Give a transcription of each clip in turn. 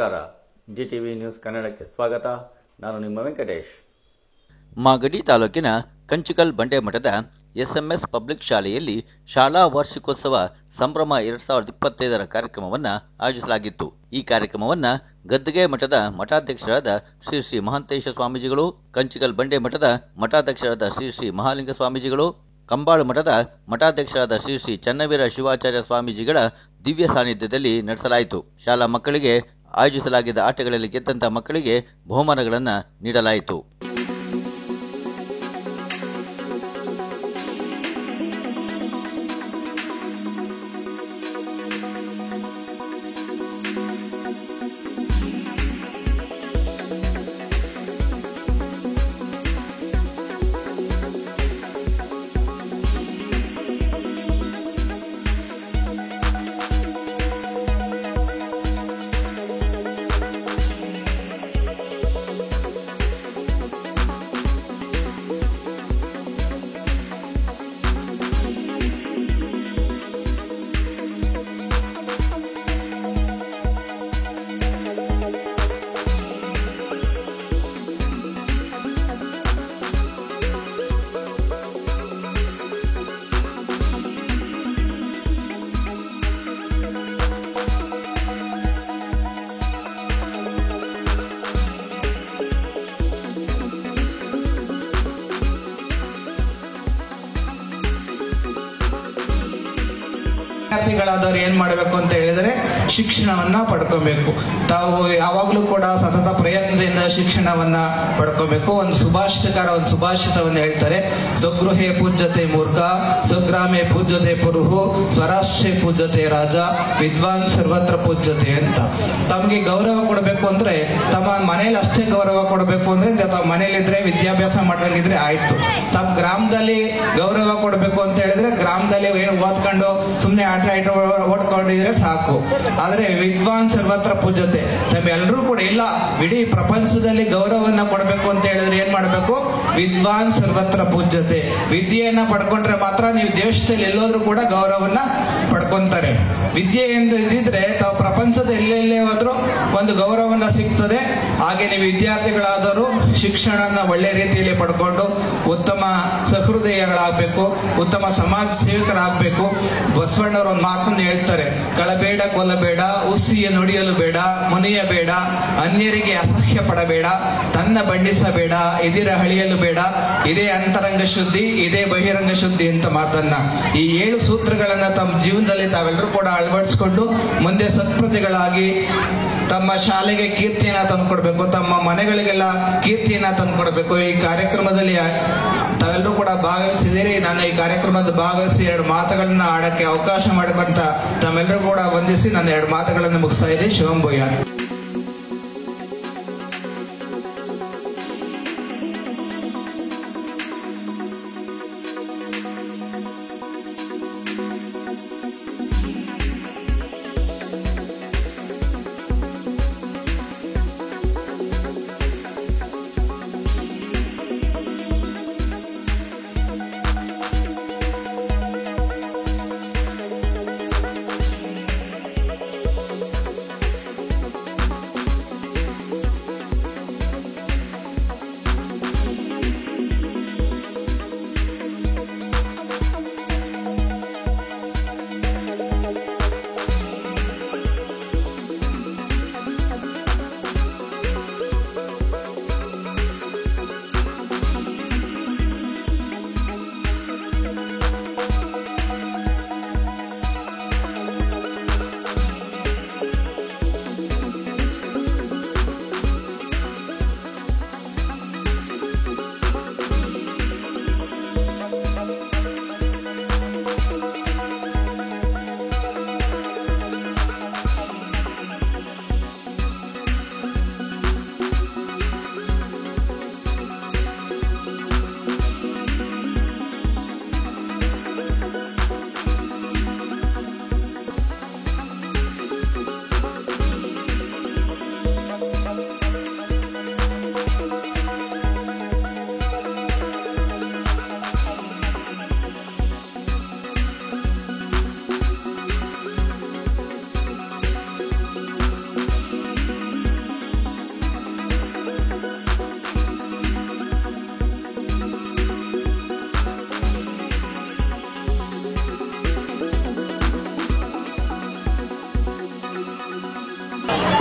ನಮಸ್ಕಾರ. GTV news ಕನ್ನಡಕ್ಕೆ ಸ್ವಾಗತ. ನಾನು ನಿಮ್ಮ ವೆಂಕಟೇಶ್. ಮಾಗಡಿ ತಾಲೂಕಿನ ಕಂಚಿಕಲ್ ಬಂಡೆ ಮಠದ ಎಸ್ಎಂಎಸ್ ಪಬ್ಲಿಕ್ ಶಾಲೆಯಲ್ಲಿ ಶಾಲಾ ವಾರ್ಷಿಕೋತ್ಸವ ಸಂಭ್ರಮ 2025ರ ಕಾರ್ಯಕ್ರಮವನ್ನು ಆಯೋಜಿಸಲಾಗಿತ್ತು. ಈ ಕಾರ್ಯಕ್ರಮವನ್ನು ಗದ್ದಿಗೆ ಮಠದ ಮಠಾಧ್ಯಕ್ಷರಾದ ಶ್ರೀ ಶ್ರೀ ಮಹಾಂತೇಶ ಸ್ವಾಮೀಜಿಗಳು, ಕಂಚಿಕಲ್ ಬಂಡೆ ಮಠದ ಮಠಾಧ್ಯಕ್ಷರಾದ ಶ್ರೀ ಶ್ರೀ ಮಹಾಲಿಂಗ ಸ್ವಾಮೀಜಿಗಳು, ಕಂಬಾಳು ಮಠದ ಮಠಾಧ್ಯಕ್ಷರಾದ ಶ್ರೀ ಶ್ರೀ ಚನ್ನವೀರ ಶಿವಾಚಾರ್ಯ ಸ್ವಾಮೀಜಿಗಳ ದಿವ್ಯ ಸಾನ್ನಿಧ್ಯದಲ್ಲಿ ನಡೆಸಲಾಯಿತು. ಶಾಲಾ ಮಕ್ಕಳಿಗೆ ಆಯೋಜಿಸಲಾಗಿದ್ದ ಆಟಗಳಲ್ಲಿ ಗೆದ್ದಂತ ಮಕ್ಕಳಿಗೆ ಬಹುಮಾನಗಳನ್ನು ನೀಡಲಾಯಿತು. ವಿದ್ಯಾರ್ಥಿಗಳಾದವ್ರು ಏನ್ ಮಾಡಬೇಕು ಅಂತ ಹೇಳಿದ್ರೆ ಶಿಕ್ಷಣವನ್ನ ಪಡ್ಕೋಬೇಕು. ತಾವು ಯಾವಾಗ್ಲೂ ಕೂಡ ಸತತ ಪ್ರಯತ್ನದಿಂದ ಶಿಕ್ಷಣವನ್ನ ಪಡ್ಕೋಬೇಕು. ಒಂದು ಸುಭಾಷಿತವನ್ನ ಹೇಳ್ತಾರೆ, ಸ್ವಗೃಹೇ ಪೂಜ್ಯತೆ ಮೂರ್ಖ, ಸ್ವಗ್ರಾಮೇ ಪೂಜ್ಯತೆ ಪುರುಹು, ಸ್ವರಾಷ್ಟ್ರೇ ಪೂಜ್ಯತೆ ರಾಜ, ವಿದ್ವಾನ್ ಸರ್ವತ್ರ ಪೂಜ್ಯತೆ ಅಂತ. ತಮಗೆ ಗೌರವ ಕೊಡಬೇಕು ಅಂದ್ರೆ ತಮ್ಮ ಮನೇಲಿ ಅಷ್ಟೇ ಗೌರವ ಕೊಡಬೇಕು ಅಂದ್ರೆ ತಮ್ಮ ಮನೇಲಿದ್ರೆ ವಿದ್ಯಾಭ್ಯಾಸ ಮಾಡಂಗಿದ್ರೆ ಆಯ್ತು. ತಮ್ಮ ಗ್ರಾಮದಲ್ಲಿ ಗೌರವ ಕೊಡಬೇಕು ಅಂತ ಹೇಳಿದ್ರೆ ಗ್ರಾಮದಲ್ಲಿ ಏನು ಓದ್ಕೊಂಡು ಸುಮ್ನೆ ಆಟ ಓಡ್ಕೊಂಡಿದ್ರೆ ಸಾಕು. ಆದ್ರೆ ವಿದ್ವಾನ್ ಸರ್ವತ್ರ ಪೂಜ್ಯತೆ, ನಮ್ಮೆಲ್ಲರೂ ಕೂಡ ಇಲ್ಲ ಇಡೀ ಪ್ರಪಂಚದಲ್ಲಿ ಗೌರವವನ್ನ ಕೊಡಬೇಕು ಅಂತ ಹೇಳಿದ್ರೆ ಏನ್ ಮಾಡ್ಬೇಕು? ವಿದ್ವಾನ್ ಸರ್ವತ್ರ ಪೂಜ್ಯತೆ. ವಿದ್ಯೆಯನ್ನ ಪಡ್ಕೊಂಡ್ರೆ ಮಾತ್ರ ನೀವು ದೇಶದಲ್ಲಿ ಎಲ್ಲೋದ್ರೂ ಕೂಡ ಗೌರವವನ್ನ ಪಡ್ಕೊಂತಾರೆ. ವಿದ್ಯೆ ಎಂದು ಇದ್ದಿದ್ರೆ ತಾವು ಪ್ರಪಂಚದ ಎಲ್ಲೆಲ್ಲೇ ಹೋದ್ರೂ ಒಂದು ಗೌರವವನ್ನ ಸಿಗ್ತದೆ. ಹಾಗೆ ನೀವು ವಿದ್ಯಾರ್ಥಿಗಳಾದರೂ ಶಿಕ್ಷಣನ ಒಳ್ಳೆ ರೀತಿಯಲ್ಲಿ ಪಡ್ಕೊಂಡು ಉತ್ತಮ ಸಹೃದಯಗಳಾಗಬೇಕು, ಉತ್ತಮ ಸಮಾಜ ಸೇವಕರಾಗಬೇಕು. ಬಸವಣ್ಣವರು ಒಂದು ಮಾತನ್ನು ಹೇಳ್ತಾರೆ, ಕಳಬೇಡ ಕೊಲ್ಲಬೇಡ, ಉಸ್ಸಿಯ ನುಡಿಯಲು ಬೇಡ, ಮುನಿಯಬೇಡ, ಅನ್ಯರಿಗೆ ಅಸಹ್ಯ ಪಡಬೇಡ, ತನ್ನ ಬಣ್ಣಿಸಬೇಡ, ಎದಿರ ಹಳಿಯಲು ಬೇಡ, ಇದೇ ಅಂತರಂಗ ಶುದ್ಧಿ, ಇದೇ ಬಹಿರಂಗ ಶುದ್ಧಿ ಅಂತ ಮಾತನ್ನ, ಈ 7 ಸೂತ್ರಗಳನ್ನ ತಮ್ಮ ಜೀವನದಲ್ಲಿ ತಾವೆಲ್ಲರೂ ಕೂಡ ಅಳವಡಿಸಿಕೊಂಡು ಮುಂದೆ ಸತ್ಪ್ರಜೆಗಳಾಗಿ ತಮ್ಮ ಶಾಲೆಗೆ ಕೀರ್ತಿಯನ್ನ ತಂದುಕೊಡ್ಬೇಕು, ತಮ್ಮ ಮನೆಗಳಿಗೆಲ್ಲ ಕೀರ್ತಿಯನ್ನ ತಂದುಕೊಡ್ಬೇಕು. ಈ ಕಾರ್ಯಕ್ರಮದಲ್ಲಿ ತಾವೆಲ್ಲರೂ ಕೂಡ ಭಾಗವಹಿಸಿದ್ದೀರಿ. ನಾನು ಈ ಕಾರ್ಯಕ್ರಮದ ಭಾಗವಹಿಸಿ 2 ಮಾತುಗಳನ್ನ ಆಡಕ್ಕೆ ಅವಕಾಶ ಮಾಡಿಕೊಂಡ ತಮ್ಮೆಲ್ಲರೂ ಕೂಡ ವಂದಿಸಿ ನನ್ನ 2 ಮಾತುಗಳನ್ನು ಮುಗಿಸ್ತಾ ಇದ್ದೀನಿ. ಶಿವಂಭೂಯ.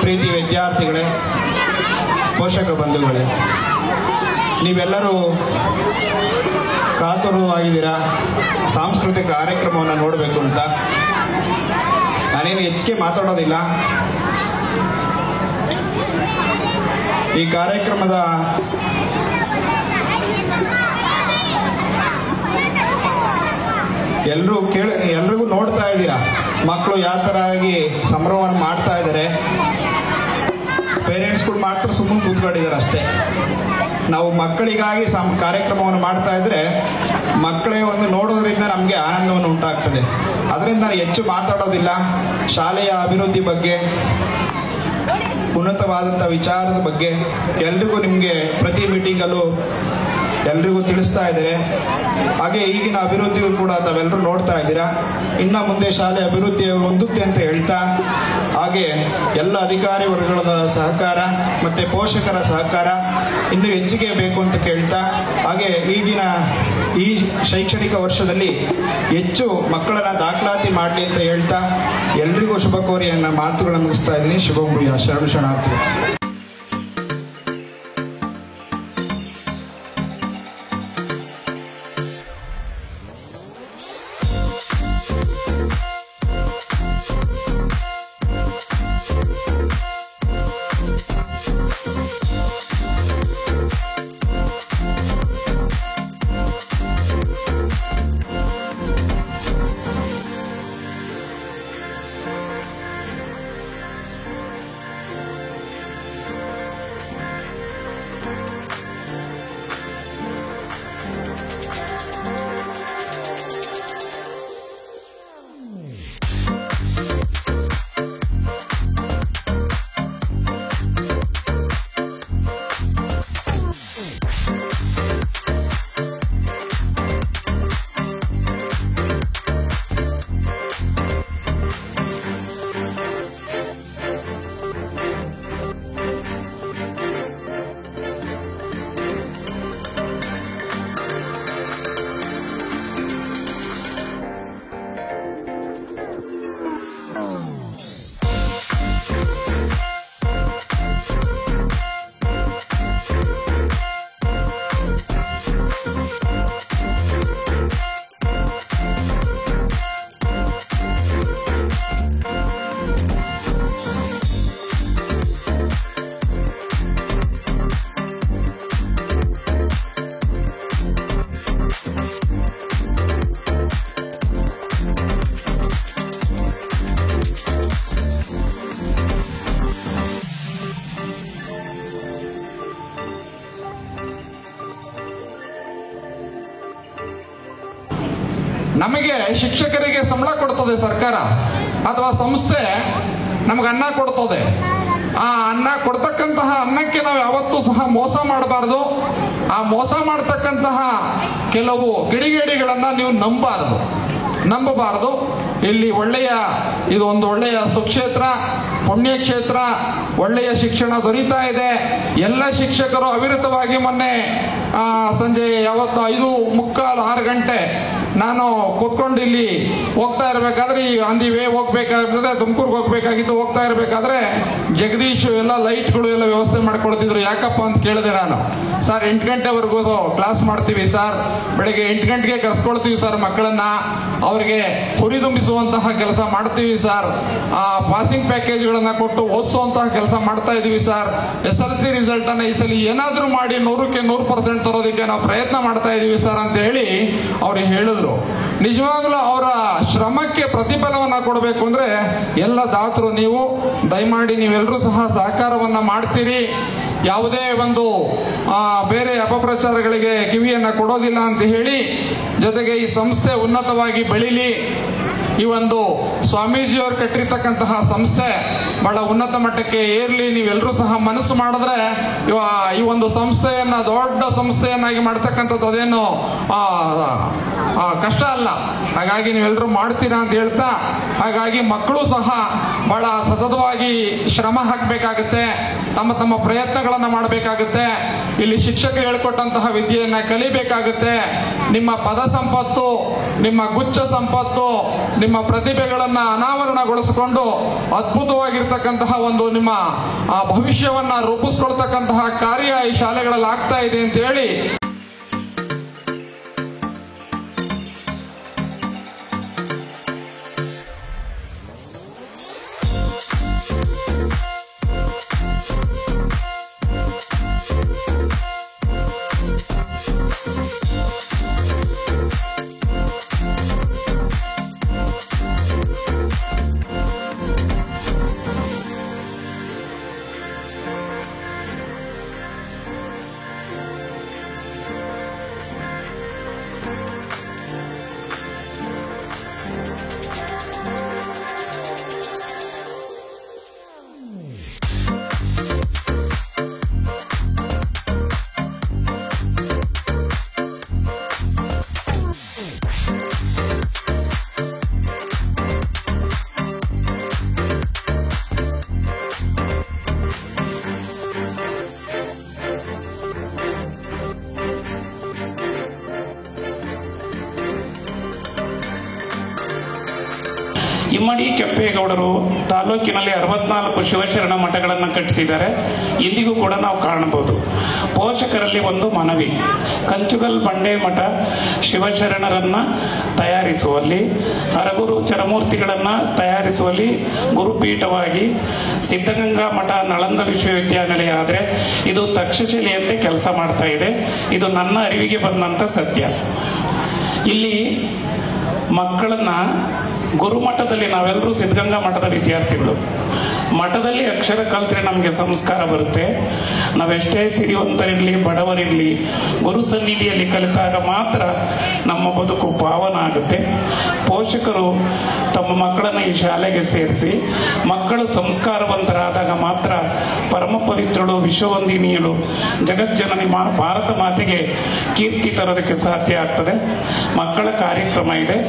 ಪ್ರೀತಿ ವಿದ್ಯಾರ್ಥಿಗಳೇ, ಪೋಷಕ ಬಂಧುಗಳೇ, ನೀವೆಲ್ಲರೂ ಕಾತುರವಾಗಿದ್ದೀರಾ ಸಾಂಸ್ಕೃತಿಕ ಕಾರ್ಯಕ್ರಮವನ್ನು ನೋಡಬೇಕು ಅಂತ. ನಾನೇನು ಹೆಚ್ಚಿಗೆ ಮಾತಾಡೋದಿಲ್ಲ. ಈ ಕಾರ್ಯಕ್ರಮದ ಎಲ್ರಿಗೂ ನೋಡ್ತಾ ಇದ್ದೀರಾ ಮಕ್ಕಳು ಯಾವ ತರ ಆಗಿ ಸಂಭ್ರಮವನ್ನು ಮಾಡ್ತಾ ಇದ್ದಾರೆ. ಪೇರೆಂಟ್ಸ್ಗಳು ಮಾತ್ರ ಸುಮ್ಮನೆ ಕೂತ್ಕೊಂಡಿದ್ದಾರೆ ಅಷ್ಟೇ. ನಾವು ಮಕ್ಕಳಿಗಾಗಿ ಕಾರ್ಯಕ್ರಮವನ್ನು ಮಾಡ್ತಾ ಇದ್ರೆ ಮಕ್ಕಳೇ ಒಂದು ನೋಡೋದ್ರಿಂದ ನಮಗೆ ಆನಂದವನ್ನು ಉಂಟಾಗ್ತದೆ. ಅದರಿಂದ ನಾನು ಹೆಚ್ಚು ಮಾತಾಡೋದಿಲ್ಲ. ಶಾಲೆಯ ಅಭಿವೃದ್ಧಿ ಬಗ್ಗೆ, ಉನ್ನತವಾದಂಥ ವಿಚಾರದ ಬಗ್ಗೆ ಎಲ್ರಿಗೂ ನಿಮಗೆ ಪ್ರತಿ ಮೀಟಿಂಗಲ್ಲೂ ಎಲ್ರಿಗೂ ತಿಳಿಸ್ತಾ ಇದ್ದಾರೆ. ಹಾಗೆ ಈಗಿನ ಅಭಿವೃದ್ಧಿಗೂ ಕೂಡ ತಾವೆಲ್ಲರೂ ನೋಡ್ತಾ ಇದ್ದೀರಾ. ಇನ್ನು ಮುಂದೆ ಶಾಲೆ ಅಭಿವೃದ್ಧಿ ಹೊಂದುತ್ತೆ ಅಂತ ಹೇಳ್ತಾ, ಹಾಗೆ ಎಲ್ಲ ಅಧಿಕಾರಿ ವರ್ಗಗಳ ಸಹಕಾರ ಮತ್ತೆ ಪೋಷಕರ ಸಹಕಾರ ಇನ್ನೂ ಹೆಚ್ಚಿಗೆ ಬೇಕು ಅಂತ ಕೇಳ್ತಾ, ಹಾಗೆ ಈ ಶೈಕ್ಷಣಿಕ ವರ್ಷದಲ್ಲಿ ಹೆಚ್ಚು ಮಕ್ಕಳನ್ನ ದಾಖಲಾತಿ ಮಾಡಲಿ ಅಂತ ಹೇಳ್ತಾ ಎಲ್ರಿಗೂ ಶುಭ ಕೋರಿ ನನ್ನ ಮಾತುಗಳನ್ನು ಮುಗಿಸ್ತಾ ಇದ್ದೀನಿ. ಶುಭಭೂಯ. ಶರಣು ಶರಣಾರ್ಥಿ. ನಮಗೆ ಶಿಕ್ಷಕರಿಗೆ ಸಂಬಳ ಕೊಡ್ತದೆ ಸರ್ಕಾರ ಅಥವಾ ಸಂಸ್ಥೆ, ನಮಗೆ ಅನ್ನ ಕೊಡ್ತದೆ. ಆ ಅನ್ನ ಕೊಡ್ತಕ್ಕಂತಹ ಅನ್ನಕ್ಕೆ ನಾವು ಯಾವತ್ತೂ ಸಹ ಮೋಸ ಮಾಡಬಾರ್ದು. ಆ ಮೋಸ ಮಾಡತಕ್ಕಂತಹ ಕೆಲವು ಗಿಡಿಗೇಡಿಗಳನ್ನ ನೀವು ನಂಬಬಾರದು. ಇಲ್ಲಿ ಇದು ಒಂದು ಒಳ್ಳೆಯ ಸುಕ್ಷೇತ್ರ, ಪುಣ್ಯಕ್ಷೇತ್ರ, ಒಳ್ಳೆಯ ಶಿಕ್ಷಣ ದೊರೀತಾ ಇದೆ. ಎಲ್ಲ ಶಿಕ್ಷಕರು ಅವಿರತವಾಗಿ ಮೊನ್ನೆ ಸಂಜೆ 5:45, 6 ಗಂಟೆ ನಾನು ಕೂತ್ಕೊಂಡು ಇಲ್ಲಿ ಹೋಗ್ತಾ ಇರಬೇಕಾದ್ರೆ, ಈ ಆನ್ ದಿ ವೇ ಹೋಗ್ಬೇಕಾದ್ರೆ, ತುಮಕೂರ್ಗೆ ಹೋಗ್ಬೇಕಾಗಿತ್ತು, ಹೋಗ್ತಾ ಇರಬೇಕಾದ್ರೆ ಜಗದೀಶ್ ಎಲ್ಲ ಲೈಟ್ಗಳು ಎಲ್ಲ ವ್ಯವಸ್ಥೆ ಮಾಡ್ಕೊಳ್ತಿದ್ರು. ಯಾಕಪ್ಪ ಅಂತ ಕೇಳಿದೆ ನಾನು. ಸರ್ 8 ಗಂಟೆವರೆಗೂ ಕ್ಲಾಸ್ ಮಾಡ್ತೀವಿ ಸರ್, ಬೆಳಗ್ಗೆ 8 ಗಂಟೆಗೆ ಕರ್ಸ್ಕೊಳ್ತೀವಿ ಸರ್ ಮಕ್ಕಳನ್ನ, ಅವ್ರಿಗೆ ಹುರಿದುಂಬಿಸುವಂತಹ ಕೆಲಸ ಮಾಡ್ತೀವಿ ಸರ್, ಪಾಸಿಂಗ್ ಪ್ಯಾಕೇಜ್ಗಳನ್ನ ಕೊಟ್ಟು ಓದಿಸುವಂತಹ ಕೆಲಸ ಮಾಡ್ತಾ ಇದೀವಿ ಸರ್, SLC ರಿಸಲ್ಟ್ ಅನ್ನ ಈ ಸಲ ಏನಾದ್ರೂ ಮಾಡಿ 100ಕ್ಕೆ 100% ತರೋದಕ್ಕೆ ನಾವು ಪ್ರಯತ್ನ ಮಾಡ್ತಾ ಇದೀವಿ ಸರ್ ಅಂತ ಹೇಳಿ ಅವ್ರಿಗೆ ಹೇಳಿದ್ರು. ನಿಜವಾಗ್ಲೂ ಅವರ ಶ್ರಮಕ್ಕೆ ಪ್ರತಿಫಲವನ್ನ ಕೊಡಬೇಕು ಅಂದ್ರೆ ಎಲ್ಲ ದಾತರು ನೀವು ದಯಮಾಡಿ ನೀವೆಲ್ಲರೂ ಸಹ ಸಹಕಾರವನ್ನ ಮಾಡ್ತೀರಿ. ಯಾವುದೇ ಒಂದು ಬೇರೆ ಅಪಪ್ರಚಾರಗಳಿಗೆ ಕಿವಿಯನ್ನ ಕೊಡೋದಿಲ್ಲ ಅಂತ ಹೇಳಿ, ಜೊತೆಗೆ ಈ ಸಂಸ್ಥೆ ಉನ್ನತವಾಗಿ ಬೆಳೀಲಿ. ಈ ಒಂದು ಸ್ವಾಮೀಜಿಯವರು ಕಟ್ಟಿರ್ತಕ್ಕಂತಹ ಸಂಸ್ಥೆ ಬಹಳ ಉನ್ನತ ಮಟ್ಟಕ್ಕೆ ಏರ್ಲಿ. ನೀವೆಲ್ಲರೂ ಸಹ ಮನಸ್ಸು ಮಾಡಿದ್ರೆ ಈ ಒಂದು ಸಂಸ್ಥೆಯನ್ನ ದೊಡ್ಡ ಸಂಸ್ಥೆಯನ್ನಾಗಿ ಮಾಡ್ತಕ್ಕಂಥದ್ದು ಅದೇನು ಕಷ್ಟ ಅಲ್ಲ. ಹಾಗಾಗಿ ನೀವೆಲ್ಲರೂ ಮಾಡ್ತೀರಾ ಅಂತ ಹೇಳ್ತಾ, ಹಾಗಾಗಿ ಮಕ್ಕಳು ಸಹ ಬಹಳ ಸತತವಾಗಿ ಶ್ರಮ ಹಾಕಬೇಕಾಗುತ್ತೆ, ತಮ್ಮ ಪ್ರಯತ್ನಗಳನ್ನ ಮಾಡಬೇಕಾಗುತ್ತೆ. ಇಲ್ಲಿ ಶಿಕ್ಷಕರು ಹೇಳ್ಕೊಟ್ಟಂತಹ ವಿದ್ಯೆಯನ್ನ ಕಲಿಬೇಕಾಗುತ್ತೆ. ನಿಮ್ಮ ಪದ ಸಂಪತ್ತು, ನಿಮ್ಮ ಗುಚ್ಛ ಸಂಪತ್ತು, ನಿಮ್ಮ ನಿಮ್ಮ ಪ್ರತಿಭೆಗಳನ್ನ ಅನಾವರಣಗೊಳಿಸಿಕೊಂಡು ಅದ್ಭುತವಾಗಿರ್ತಕ್ಕಂತಹ ಒಂದು ನಿಮ್ಮ ಭವಿಷ್ಯವನ್ನ ರೂಪಿಸ್ಕೊಳ್ತಕ್ಕಂತಹ ಕಾರ್ಯ ಈ ಶಾಲೆಗಳಲ್ಲಿ ಆಗ್ತಾ ಇದೆ ಅಂತ ಹೇಳಿ ಇಮ್ಮಡಿ ಕೆಂಪೇಗೌಡರು ತಾಲೂಕಿನಲ್ಲಿ 64 ಶಿವಶರಣ ಮಠಗಳನ್ನು ಕಟ್ಟಿಸಿದ್ದಾರೆ. ಇಂದಿಗೂ ಕೂಡ ನಾವು ಕಾಣಬಹುದು. ಪೋಷಕರಲ್ಲಿ ಒಂದು ಮನವಿ, ಕಂಚುಗಲ್ ಬಂಡೆ ಮಠ ಶಿವಶರಣರನ್ನ ತಯಾರಿಸುವಲ್ಲಿ, ಹರಗುರು ಚರಮೂರ್ತಿಗಳನ್ನ ತಯಾರಿಸುವಲ್ಲಿ ಗುರುಪೀಠವಾಗಿ ಸಿದ್ಧಗಂಗಾ ಮಠ ನಳಂದ ವಿಶ್ವವಿದ್ಯಾನಿಲಯ ಆದರೆ ಇದು ತಕ್ಷಶಿಲೆಯಂತೆ ಕೆಲಸ ಮಾಡ್ತಾ ಇದೆ. ಇದು ನನ್ನ ಅರಿವಿಗೆ ಬಂದಂತ ಸತ್ಯ. ಇಲ್ಲಿ ಮಕ್ಕಳನ್ನ ಗುರುಮಠದಲ್ಲಿ, ನಾವೆಲ್ಲರೂ ಸಿದ್ಧಗಂಗಾ ಮಠದ ವಿದ್ಯಾರ್ಥಿಗಳು, ಮಠದಲ್ಲಿ ಅಕ್ಷರ ಕಲ್ತ್ರೆ ನಮಗೆ ಸಂಸ್ಕಾರ ಬರುತ್ತೆ. ನಾವೆಷ್ಟೇ ಸಿರಿವಂತರಿರಲಿ ಬಡವರಿರಲಿ ಗುರು ಸನ್ನಿಧಿಯಲ್ಲಿ ಕಲಿತಾಗ ಮಾತ್ರ ನಮ್ಮ ಬದುಕು ಪಾವನ ಆಗುತ್ತೆ. ಪೋಷಕರು ತಮ್ಮ ಮಕ್ಕಳನ್ನು ಈ ಶಾಲೆಗೆ ಸೇರಿಸಿ ಮಕ್ಕಳು ಸಂಸ್ಕಾರವಂತರಾದಾಗ ಮಾತ್ರ ಪರಮ ಪವಿತ್ರಳು ವಿಶ್ವವಂದಿನಿಯಳು ಜಗಜ್ಜನನಿ ಭಾರತ ಮಾತೆಗೆ ಕೀರ್ತಿ ತರೋದಕ್ಕೆ ಸಾಧ್ಯ ಆಗ್ತದೆ. ಮಕ್ಕಳ ಕಾರ್ಯಕ್ರಮ ಇದೆ.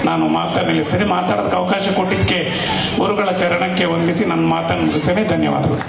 ನಾನು ಮಾತನ್ನು ನಿಲ್ಲಿಸ್ತೇನೆ. ಮಾತಾಡೋದಕ್ಕೆ ಅವಕಾಶ ಕೊಟ್ಟಿದ್ದಕ್ಕೆ ಗುರುಗಳ ಚರಣಕ್ಕೆ ವಂದಿಸಿ ನನ್ನ ಮಾತನ್ನು ಮುಗಿಸ್ತೇನೆ. ಧನ್ಯವಾದಗಳು.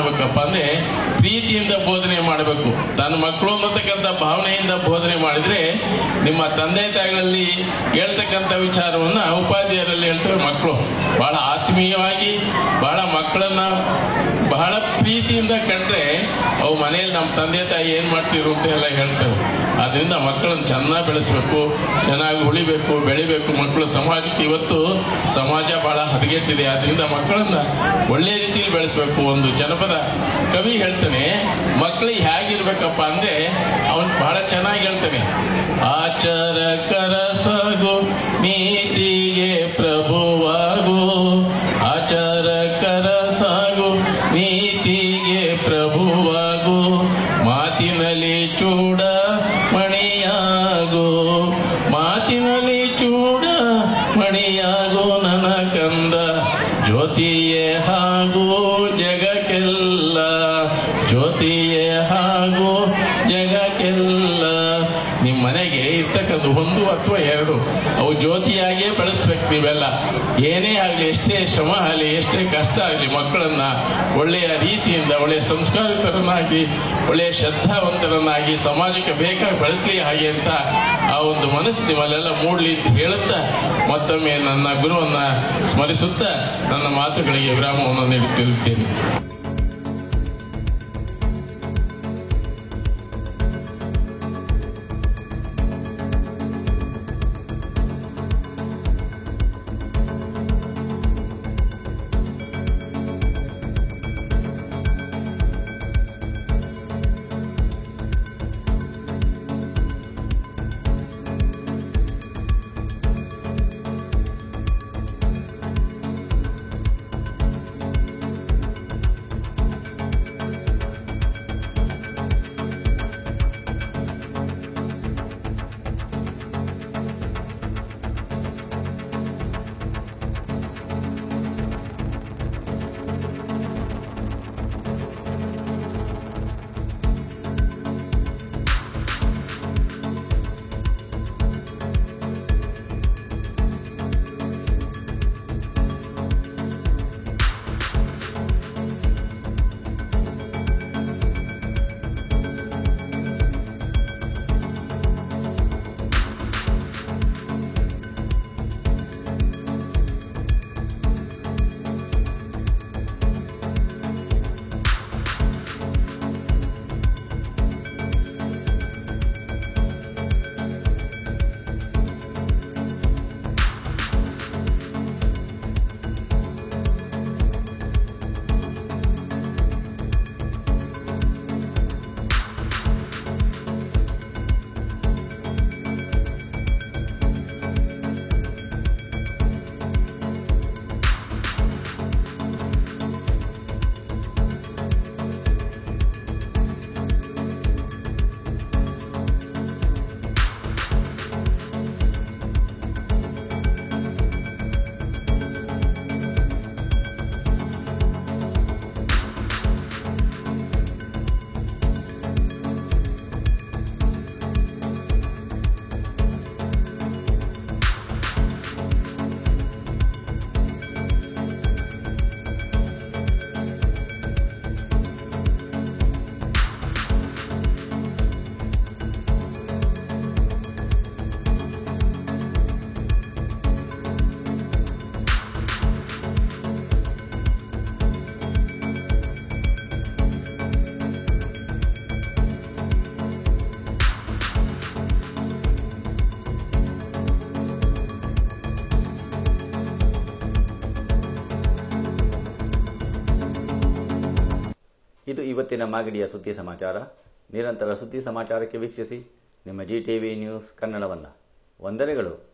ಮಾಡಬೇಕಪ್ಪ ಅಂದ್ರೆ ಪ್ರೀತಿಯಿಂದ ಬೋಧನೆ ಮಾಡಬೇಕು. ತನ್ನ ಮಕ್ಕಳು ಅನ್ನತಕ್ಕಂಥ ಭಾವನೆಯಿಂದ ಬೋಧನೆ ಮಾಡಿದ್ರೆ ನಿಮ್ಮ ತಂದೆ ತಾಯಿಗಳಲ್ಲಿ ಹೇಳ್ತಕ್ಕಂಥ ವಿಚಾರವನ್ನ ಉಪಾಧ್ಯಾಯರಲ್ಲಿ ಹೇಳ್ತೇವೆ. ಮಕ್ಕಳು ಬಹಳ ಆತ್ಮೀಯವಾಗಿ ಬಹಳ ಮಕ್ಕಳನ್ನ ಬಹಳ ಪ್ರೀತಿಯಿಂದ ಕಂಡ್ರೆ ಅವು ಮನೆಯಲ್ಲಿ ನಮ್ಮ ತಂದೆ ತಾಯಿ ಏನ್ ಮಾಡ್ತಿರು ಅಂತ ಎಲ್ಲ ಹೇಳ್ತೇವೆ. ಆದ್ರಿಂದ ಮಕ್ಕಳನ್ನು ಚೆನ್ನಾಗಿ ಬೆಳೆಸಬೇಕು, ಚೆನ್ನಾಗಿ ಉಳಿಬೇಕು, ಬೆಳಿಬೇಕು. ಮಕ್ಕಳು ಸಮಾಜಕ್ಕೆ ಇವತ್ತು ಸಮಾಜ ಬಹಳ ಹದಗೆಟ್ಟಿದೆ. ಆದ್ರಿಂದ ಮಕ್ಕಳನ್ನ ಒಳ್ಳೆ ರೀತಿಯಲ್ಲಿ ಬೆಳೆಸಬೇಕು. ಒಂದು ಜನಪದ ಕವಿ ಹೇಳ್ತಾನೆ, ಮಕ್ಕಳಿಗೆ ಹೇಗಿರ್ಬೇಕಪ್ಪ ಅಂದ್ರೆ ಅವನ್ ಬಹಳ ಚೆನ್ನಾಗಿ ಹೇಳ್ತಾನೆ, ಆಚಾರ ಕರಸಾಗು ನೀತಿಗೆ ಪ್ರಭುವಾಗು, ಆಚಾರ ಕರಸಾಗು ನೀತಿಗೆ ಪ್ರಭುವಾಗು, ಮಾತಿನಲ್ಲಿ ಚೂಡ ಮಣಿಯಾಗು, ಮಾತಿನಲ್ಲಿ ಚೂಡ ಮಣಿಯಾಗು ನನ್ನ ಕಂದ, ಜ್ಯೋತಿಯೇ ಹಾಗೂ ಜಗಕ್ಕೆಲ್ಲ, ಜ್ಯೋತಿಯೇ ಹಾಗೂ ಜಗಕ್ಕೆಲ್ಲ. ನಿಮ್ಮ ಮನೆಗೆ ಇರ್ತಕ್ಕಂಥ ಒಂದು ಅಥವಾ ಎರಡು ಅವು ಜ್ಯೋತಿಯಾಗಿಯೇ ಬೆಳೆಸ್ಬೇಕು. ನೀವೆಲ್ಲ ಏನೇ ಆಗಲಿ, ಎಷ್ಟೇ ಶ್ರಮ ಆಗಲಿ, ಎಷ್ಟೇ ಕಷ್ಟ ಆಗಲಿ, ಮಕ್ಕಳನ್ನ ಒಳ್ಳೆಯ ರೀತಿಯಿಂದ ಒಳ್ಳೆಯ ಸಂಸ್ಕಾರಿತರನ್ನಾಗಿ ಒಳ್ಳೆಯ ಶ್ರದ್ಧಾವಂತರನ್ನಾಗಿ ಸಮಾಜಕ್ಕೆ ಬೇಕಾಗಿ ಬೆಳೆಸಲಿ ಹಾಗೆ ಅಂತ ಆ ಒಂದು ಮನಸ್ಸು ನಿಮ್ಮಲ್ಲೆಲ್ಲ ಮೂಡ್ಲಿ ಅಂತ ಹೇಳುತ್ತಾ ಮತ್ತೊಮ್ಮೆ ನನ್ನ ಗುರುವನ್ನ ಸ್ಮರಿಸುತ್ತಾ ನನ್ನ ಮಾತುಗಳಿಗೆ ವಿರಾಮವನ್ನು ನೀಡುತ್ತಿರುತ್ತೇನೆ. ಇದು ಇವತ್ತಿನ ಮಾಗಡಿಯ ಸುದ್ದಿ ಸಮಾಚಾರ. ನಿರಂತರ ಸುದ್ದಿ ಸಮಾಚಾರಕ್ಕೆ ವೀಕ್ಷಿಸಿ ನಿಮ್ಮ GTV ನ್ಯೂಸ್ ಕನ್ನಡವನ್ನು. ವಂದನೆಗಳು.